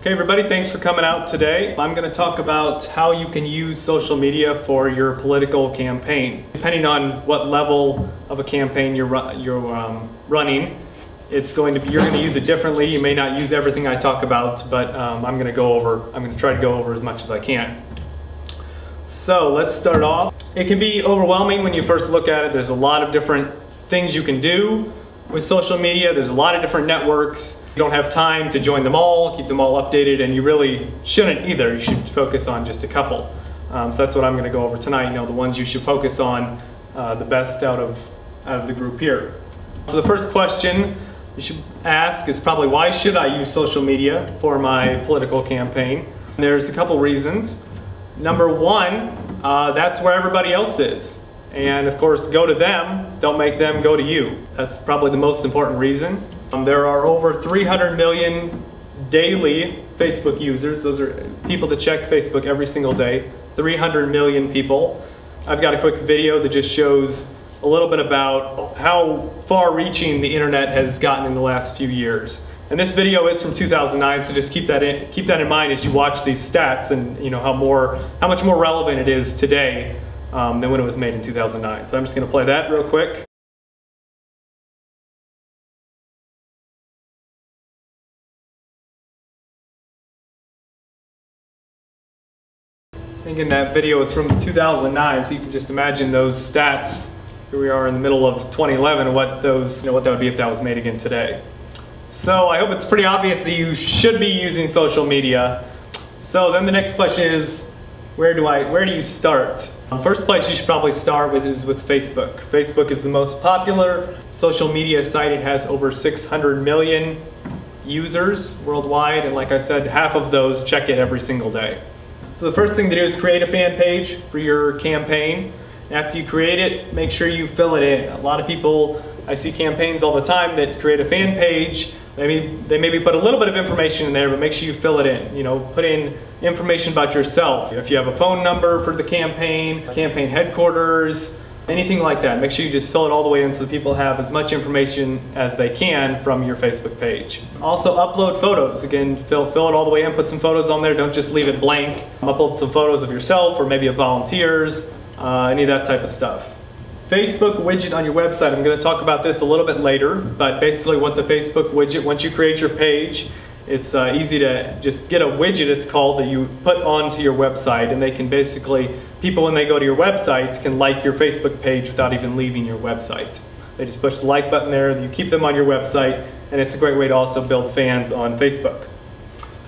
Okay everybody, thanks for coming out today. I'm going to talk about how you can use social media for your political campaign. Depending on what level of a campaign you're running, you're going to use it differently. You may not use everything I talk about, but I'm going to try to go over as much as I can. So let's start off. It can be overwhelming when you first look at it. There's a lot of different things you can do with social media. There's a lot of different networks. You don't have time to join them all, keep them all updated, and you really shouldn't either. You should focus on just a couple. So that's what I'm going to go over tonight. The ones you should focus on, the best out of the group here. So the first question you should ask is probably, why should I use social media for my political campaign? And there's a couple reasons. Number one, that's where everybody else is. And of course, go to them, don't make them go to you. That's probably the most important reason. There are over 300 million daily Facebook users. Those are people that check Facebook every single day. 300 million people. I've got a quick video that just shows a little bit about how far-reaching the internet has gotten in the last few years. And this video is from 2009, so just keep that in mind as you watch these stats, and how much more relevant it is today than when it was made in 2009. So I'm just going to play that real quick. Again, that video is from 2009, so you can just imagine those stats. Here we are in the middle of 2011, and what that would be if that was made again today. So I hope it's pretty obvious that you should be using social media. So then the next question is, where do you start? First place you should probably start with is with Facebook. Facebook is the most popular social media site. It has over 600 million users worldwide, and like I said, half of those check it every single day. So the first thing to do is create a fan page for your campaign. After you create it, make sure you fill it in. A lot of people, I see campaigns all the time that create a fan page. They maybe put a little bit of information in there, but make sure you fill it in. Put in information about yourself. If you have a phone number for the campaign headquarters, anything like that, make sure you just fill it all the way in so that people have as much information as they can from your Facebook page. Also upload photos. Again, fill it all the way in, put some photos on there, don't just leave it blank. Upload some photos of yourself or maybe of volunteers, any of that type of stuff. Facebook widget on your website, I'm going to talk about this a little bit later, but basically what the Facebook widget, once you create your page, it's easy to just get a widget, it's called, that you put onto your website, and they can basically, people when they go to your website can like your Facebook page without even leaving your website. They just push the like button there, you keep them on your website, and it's a great way to also build fans on Facebook.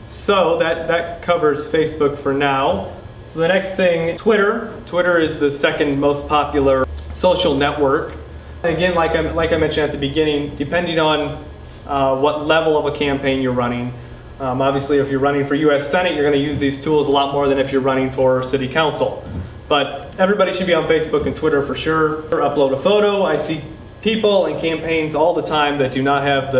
So that covers Facebook for now. So the next thing, Twitter. Twitter is the second most popular social network. Again, like I mentioned at the beginning, depending on what level of a campaign you're running. Obviously, if you're running for US Senate, you're going to use these tools a lot more than if you're running for City Council. But everybody should be on Facebook and Twitter for sure. Upload a photo. I see people and campaigns all the time that do not have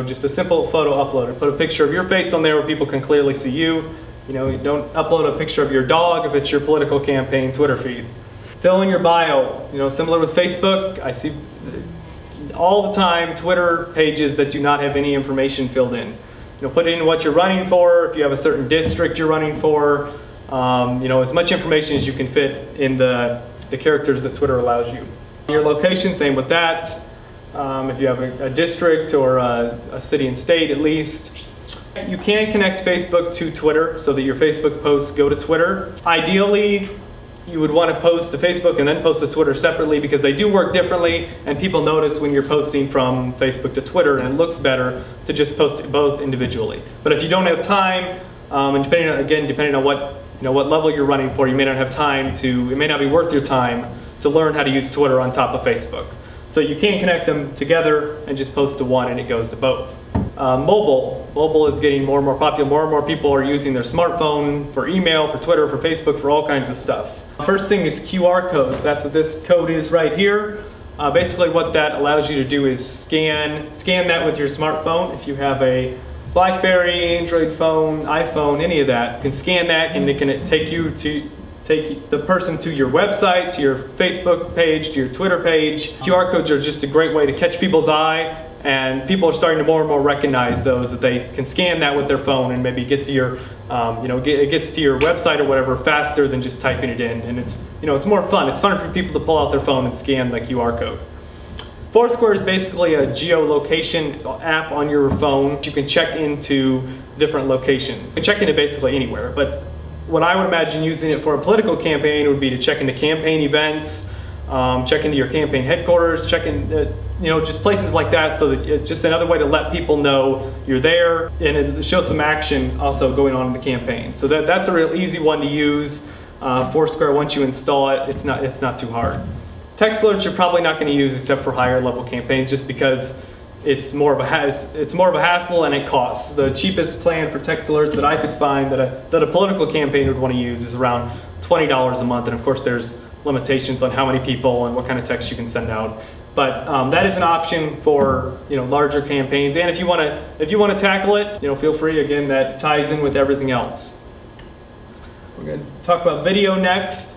just a simple photo upload. Put a picture of your face on there where people can clearly see you. Don't upload a picture of your dog if it's your political campaign Twitter feed. Fill in your bio. Similar with Facebook, I see all the time Twitter pages that do not have any information filled in. Put in what you're running for, if you have a certain district you're running for, as much information as you can fit in the characters that Twitter allows you. Your location, same with that. If you have a district or a city and state at least. You can connect Facebook to Twitter so that your Facebook posts go to Twitter. Ideally, you would want to post to Facebook and then post to Twitter separately, because they do work differently, and people notice when you're posting from Facebook to Twitter, and it looks better to just post it both individually. But if you don't have time, and depending on what level you're running for, you may not have time it may not be worth your time to learn how to use Twitter on top of Facebook. So you can connect them together and just post to one and it goes to both. Mobile is getting more and more popular. More and more people are using their smartphone for email, for Twitter, for Facebook, for all kinds of stuff. First thing is QR codes. That's what this code is right here. Basically what that allows you to do is scan that with your smartphone. If you have a BlackBerry, Android phone, iPhone, any of that, you can scan that and it can take the person to your website, to your Facebook page, to your Twitter page. QR codes are just a great way to catch people's eye and people are starting to more and more recognize those, that they can scan that with their phone and maybe get to your, it gets to your website or whatever faster than just typing it in. And it's, it's more fun. It's fun for people to pull out their phone and scan the QR code. Foursquare is basically a geolocation app on your phone. You can check into different locations. You can check into basically anywhere, but what I would imagine using it for a political campaign would be to check into campaign events, check into your campaign headquarters, check in, just places like that, so that it's just another way to let people know you're there, and it shows some action also going on in the campaign. So that's a real easy one to use. Foursquare, once you install it, it's not too hard. Text alerts you're probably not going to use except for higher level campaigns, just because it's more of a hassle and it costs. The cheapest plan for text alerts that I could find that a political campaign would want to use is around $20 a month, and of course there's limitations on how many people and what kind of text you can send out. But that is an option for larger campaigns, and if you want to tackle it, feel free. Again, that ties in with everything else. We're going to talk about video next.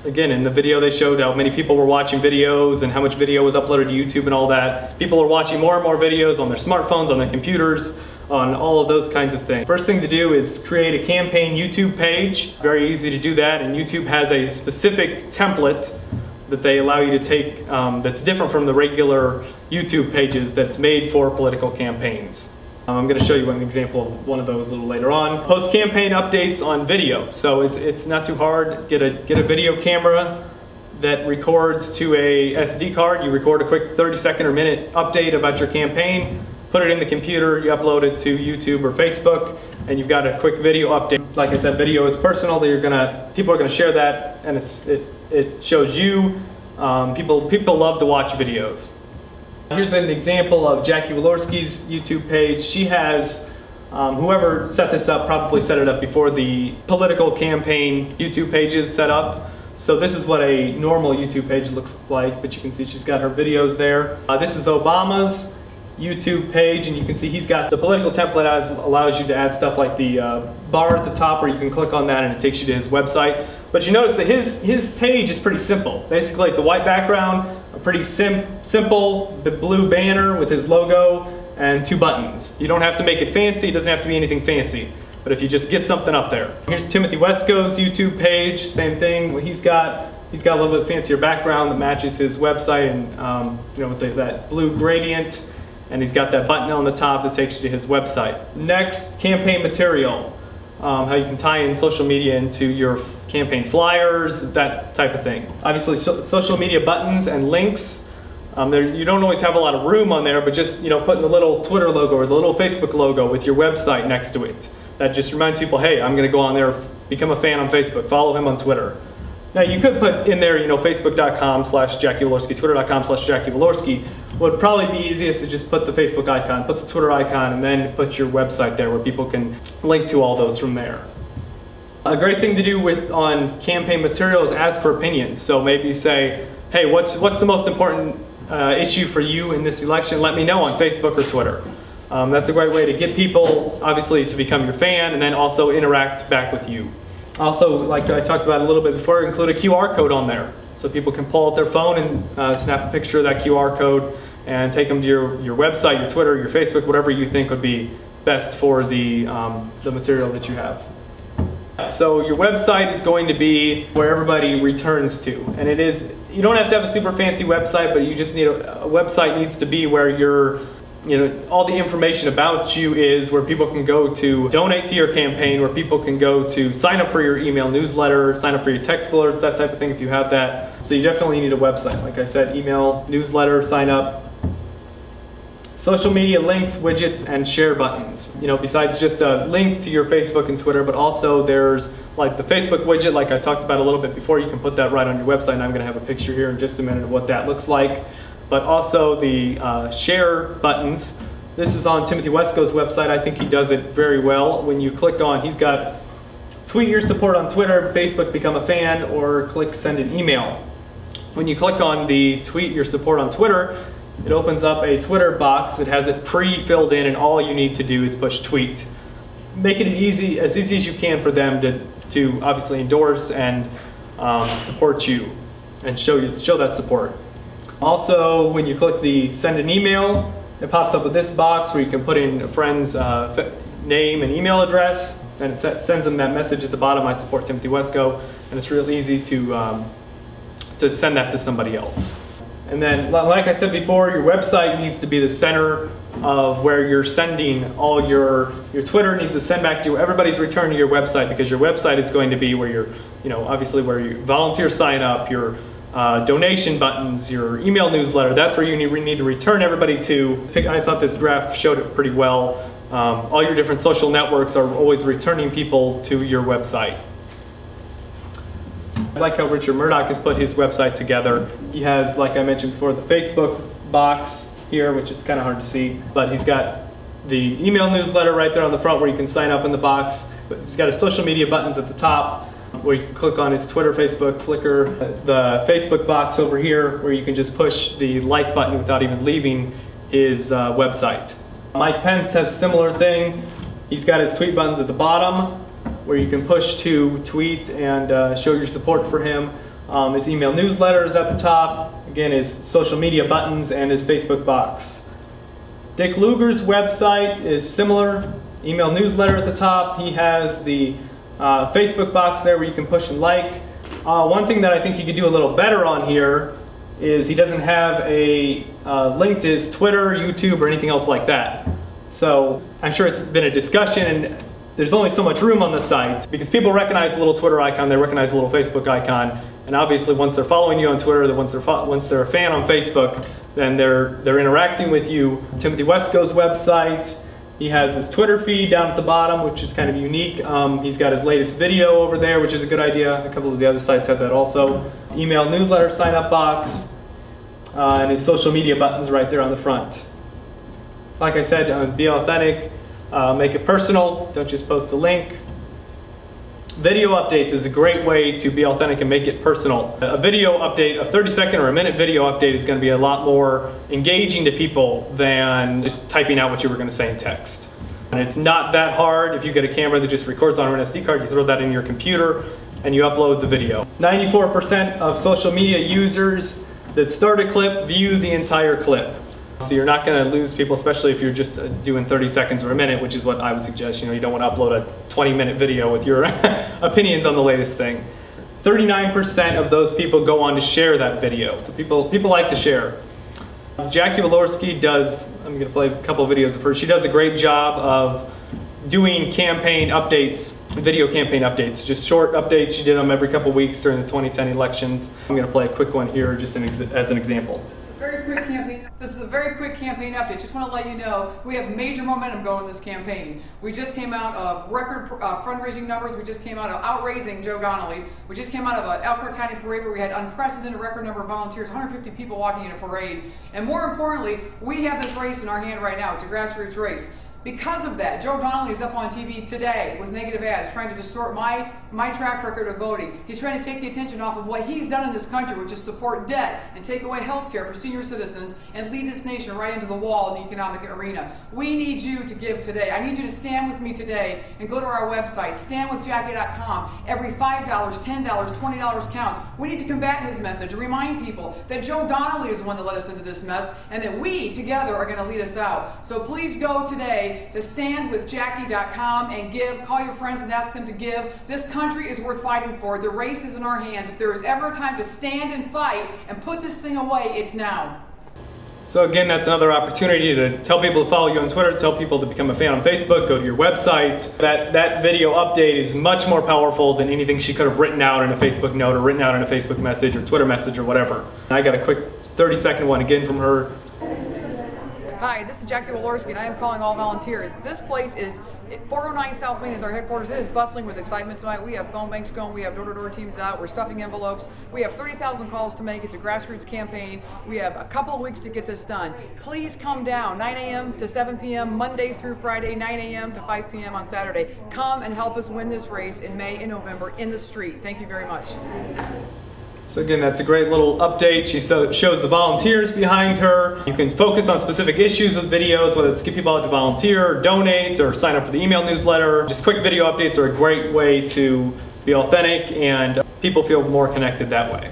Again, in the video they showed how many people were watching videos and how much video was uploaded to YouTube and all that. People are watching more and more videos on their smartphones, on their computers, on all of those kinds of things. First thing to do is create a campaign YouTube page. Very easy to do that, and YouTube has a specific template that they allow you to take that's different from the regular YouTube pages that's made for political campaigns. I'm going to show you an example of one of those a little later on. Post campaign updates on video. So it's not too hard. Get a video camera that records to a SD card. You record a quick 30-second or minute update about your campaign, put it in the computer, you upload it to YouTube or Facebook, and you've got a quick video update. Like I said, video is personal. People are gonna share that, and it shows you. People love to watch videos. Here's an example of Jackie Walorski's YouTube page. She has, whoever set this up probably set it up before the political campaign YouTube page is set up. So this is what a normal YouTube page looks like, but you can see she's got her videos there. This is Obama's YouTube page, and you can see he's got the political template allows you to add stuff like the bar at the top, where you can click on that and it takes you to his website. But you notice that his page is pretty simple. Basically, it's a white background, a pretty simple blue banner with his logo, and 2 buttons. You don't have to make it fancy. It doesn't have to be anything fancy. But if you just get something up there. Here's Timothy Wesco's YouTube page. Same thing. He's got a little bit fancier background that matches his website, and with that blue gradient. And he's got that button on the top that takes you to his website. Next, campaign material. How you can tie in social media into your campaign flyers, that type of thing. Obviously, social media buttons and links. You don't always have a lot of room on there, but just putting the little Twitter logo or the little Facebook logo with your website next to it. That just reminds people, hey, I'm going to go on there, become a fan on Facebook, follow him on Twitter. Now you could put in there, facebook.com/Jackie Walorski, twitter.com/Jackie Walorski. Would probably be easiest to just put the Facebook icon, put the Twitter icon, and then put your website there where people can link to all those from there. A great thing to do on campaign material is ask for opinions. So maybe say, hey, what's the most important issue for you in this election? Let me know on Facebook or Twitter. That's a great way to get people, obviously, to become your fan and then also interact back with you. Also, like I talked about a little bit before, include a QR code on there. So people can pull out their phone and snap a picture of that QR code and take them to your website, your Twitter, your Facebook, whatever you think would be best for the material that you have. So your website is going to be where everybody returns to. And you don't have to have a super fancy website, but you just need a website needs to be where all the information about you is, where people can go to donate to your campaign, where people can go to sign up for your email newsletter, sign up for your text alerts, that type of thing if you have that. So you definitely need a website. Like I said, email, newsletter, sign up. Social media links, widgets, and share buttons. Besides just a link to your Facebook and Twitter, but also there's like the Facebook widget, like I talked about a little bit before. You can put that right on your website, and I'm going to have a picture here in just a minute of what that looks like. But also the share buttons. This is on Timothy Wesco's website. I think he does it very well. When you click on, he's got tweet your support on Twitter, Facebook, become a fan, or click send an email. When you click on the tweet your support on Twitter, it opens up a Twitter box that has it pre-filled in, and all you need to do is push tweet. Making it as easy as you can for them to obviously endorse and support you and show that support. Also, when you click the send an email, it pops up with this box where you can put in a friend's name and email address, and it sends them that message at the bottom, I support Timothy Wesco, and it's real easy to send that to somebody else. And then, like I said before, your website needs to be the center of where you're sending all your Twitter needs to send back to you. Everybody's returning to your website, because your website is going to be where your, obviously where your volunteer sign up, your donation buttons, your email newsletter. That's where you need to return everybody to. I thought this graph showed it pretty well. All your different social networks are always returning people to your website. I like how Richard Murdoch has put his website together. He has, like I mentioned before, the Facebook box here, which it's kind of hard to see, but he's got the email newsletter right there on the front where you can sign up in the box. But he's got his social media buttons at the top where you can click on his Twitter, Facebook, Flickr, the Facebook box over here where you can just push the like button without even leaving his website. Mike Pence has a similar thing. He's got his tweet buttons at the bottom where you can push to tweet and show your support for him. His email newsletter is at the top. Again, his social media buttons and his Facebook box. Dick Lugar's website is similar. Email newsletter at the top. He has the Facebook box there where you can push and like. One thing that I think you could do a little better on here is he doesn't have a link to his Twitter, YouTube, or anything else like that. So I'm sure it's been a discussion, and there's only so much room on the site because people recognize the little Twitter icon, they recognize the little Facebook icon, and obviously once they're following you on Twitter, once they're a fan on Facebook, then they're interacting with you. Timothy Wesco's website, he has his Twitter feed down at the bottom, which is kind of unique. He's got his latest video over there, which is a good idea. A couple of the other sites have that also. Email newsletter sign up box, and his social media buttons right there on the front. Like I said, be authentic. Make it personal, don't just post a link. Video updates is a great way to be authentic and make it personal. A video update, a 30-second or a minute video update is going to be a lot more engaging to people than just typing out what you were going to say in text. And it's not that hard. If you get a camera that just records on an SD card, you throw that in your computer and you upload the video. 94% of social media users that start a clip view the entire clip. So you're not going to lose people, especially if you're just doing 30 seconds or a minute, which is what I would suggest. You don't want to upload a 20-minute video with your opinions on the latest thing. 39% of those people go on to share that video. So people like to share. Jackie Walorski does, I'm going to play a couple of videos of hers. She does a great job of doing campaign updates, video campaign updates, just short updates. She did them every couple of weeks during the 2010 elections. I'm going to play a quick one here just as an example. Very quick campaign. This is a very quick campaign update. Just want to let you know we have major momentum going in this campaign. We just came out of record fundraising numbers. We just came out of outraising Joe Donnelly. We just came out of an Elkhart County parade where we had unprecedented record number of volunteers, 150 people walking in a parade. And more importantly, we have this race in our hand right now. It's a grassroots race. Because of that, Joe Donnelly is up on TV today with negative ads trying to distort my track record of voting. He's trying to take the attention off of what he's done in this country, which is support debt and take away health care for senior citizens and lead this nation right into the wall in the economic arena. We need you to give today. I need you to stand with me today and go to our website, standwithjackie.com. Every $5, $10, $20 counts. We need to combat his message and remind people that Joe Donnelly is the one that led us into this mess and that we together are going to lead us out. So please go today to standwithjackie.com and give. Call your friends and ask them to give. This country is worth fighting for. The race is in our hands. If there is ever a time to stand and fight and put this thing away, it's now. So again, that's another opportunity to tell people to follow you on Twitter, tell people to become a fan on Facebook, go to your website. That video update is much more powerful than anything she could have written out in a Facebook note or written out in a Facebook message or Twitter message or whatever. I got a quick 30-second one again from her. Hi, this is Jackie Walorski, and I am calling all volunteers. This place is 409 South Main is our headquarters. It is bustling with excitement tonight. We have phone banks going. We have door-to-door teams out. We're stuffing envelopes. We have 30,000 calls to make. It's a grassroots campaign. We have a couple of weeks to get this done. Please come down 9 a.m. to 7 p.m. Monday through Friday, 9 a.m. to 5 p.m. on Saturday. Come and help us win this race in May and November in the street. Thank you very much. So again, that's a great little update. She shows the volunteers behind her. You can focus on specific issues with videos, whether it's get people out to volunteer, or donate, or sign up for the email newsletter. Just quick video updates are a great way to be authentic, and people feel more connected that way.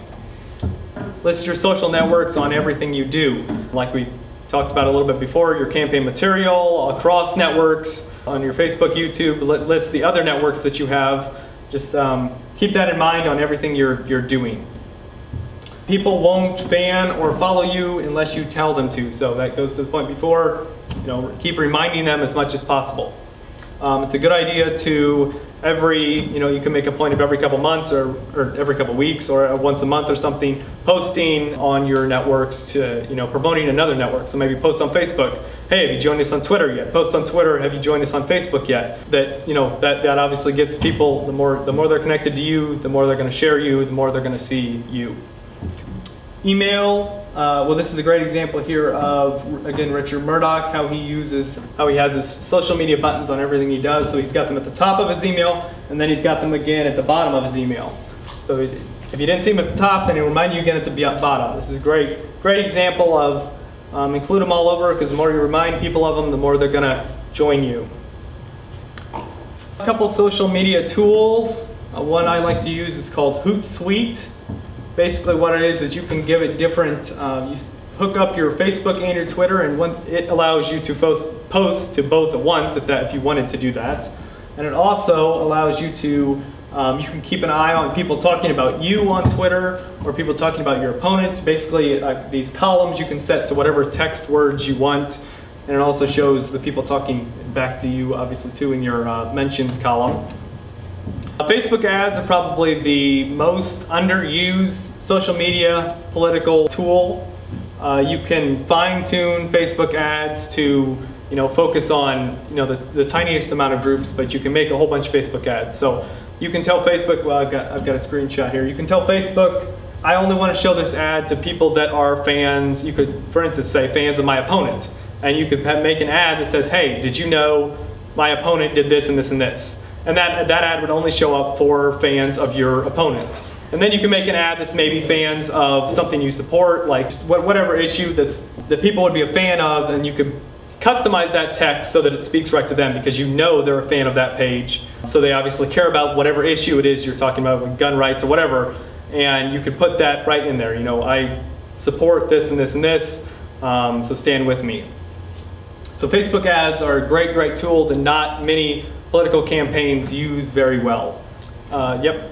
List your social networks on everything you do. Like we talked about a little bit before, your campaign material across networks, on your Facebook, YouTube, list the other networks that you have. Just keep that in mind on everything you're doing. People won't fan or follow you unless you tell them to. So that goes to the point before, keep reminding them as much as possible. It's a good idea to you can make a point of every couple months or every couple weeks or once a month or something, posting on your networks to, promoting another network. So maybe post on Facebook, hey, have you joined us on Twitter yet? Post on Twitter, have you joined us on Facebook yet? That obviously gets people, the more they're connected to you, the more they're going to share you, the more they're going to see you. Email. Well, this is a great example here of, again, Richard Murdoch, how he has his social media buttons on everything he does. So he's got them at the top of his email, and then he's got them again at the bottom of his email. So if you didn't see them at the top, then he'll remind you again at the bottom. This is a great example of include them all over, because the more you remind people of them, the more they're going to join you. A couple social media tools. One I like to use is called Hootsuite. Basically what it is you can give it different, you hook up your Facebook and your Twitter, and it allows you to post to both at once if you wanted to do that. And it also allows you to, you can keep an eye on people talking about you on Twitter or people talking about your opponent. Basically these columns you can set to whatever text words you want, and it also shows the people talking back to you obviously too in your mentions column. Facebook ads are probably the most underused social media political tool. You can fine-tune Facebook ads to focus on the tiniest amount of groups, but you can make a whole bunch of Facebook ads. So you can tell Facebook, well, I've got a screenshot here. You can tell Facebook, I only want to show this ad to people that are fans. You could, for instance, say fans of my opponent, and you could make an ad that says, hey, did you know my opponent did this and this and this? And that ad would only show up for fans of your opponent. And then you can make an ad that's maybe fans of something you support, like whatever issue that people would be a fan of, and you could customize that text so that it speaks right to them because they're a fan of that page. So they obviously care about whatever issue it is you're talking about, like gun rights or whatever, and you could put that right in there. I support this and this and this, so stand with me. So Facebook ads are a great tool that not many political campaigns use very well. Yep.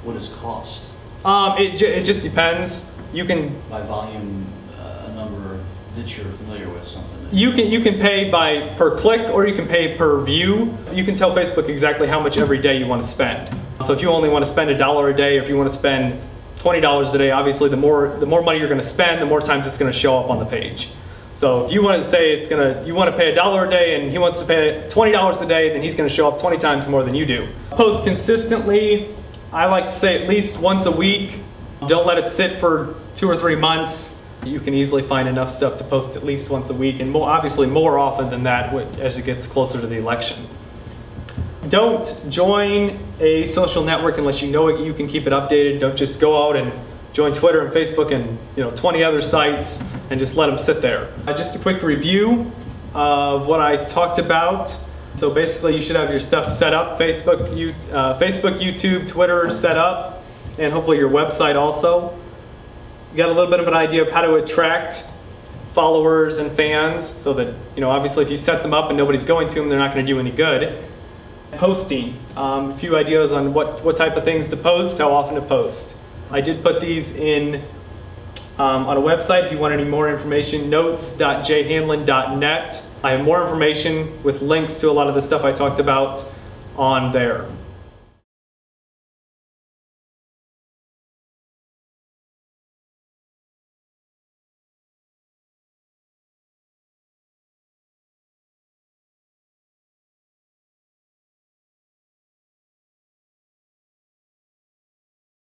What does cost? It just depends. You can by volume, a number that you're familiar with, something. You can pay per click, or you can pay per view. You can tell Facebook exactly how much every day you want to spend. So if you only want to spend $1 a day, or if you want to spend $20 a day, obviously the more money you're going to spend, the more times it's going to show up on the page. So if you want to say you want to pay $1 a day and he wants to pay $20 a day, then he's going to show up 20 times more than you do. Post consistently. I like to say at least once a week. Don't let it sit for 2 or 3 months. You can easily find enough stuff to post at least once a week, and obviously more often than that as it gets closer to the election. Don't join a social network unless you know you can keep it updated. Don't just go out and join Twitter and Facebook and 20 other sites and just let them sit there. Just a quick review of what I talked about. So basically you should have your stuff set up, Facebook, YouTube, Twitter set up, and hopefully your website also. You got a little bit of an idea of how to attract followers and fans so that, obviously if you set them up and nobody's going to them, they're not going to do any good. Posting, a few ideas on what type of things to post, how often to post. I did put these in on a website if you want any more information, notes.jhanlon.net. I have more information with links to a lot of the stuff I talked about on there.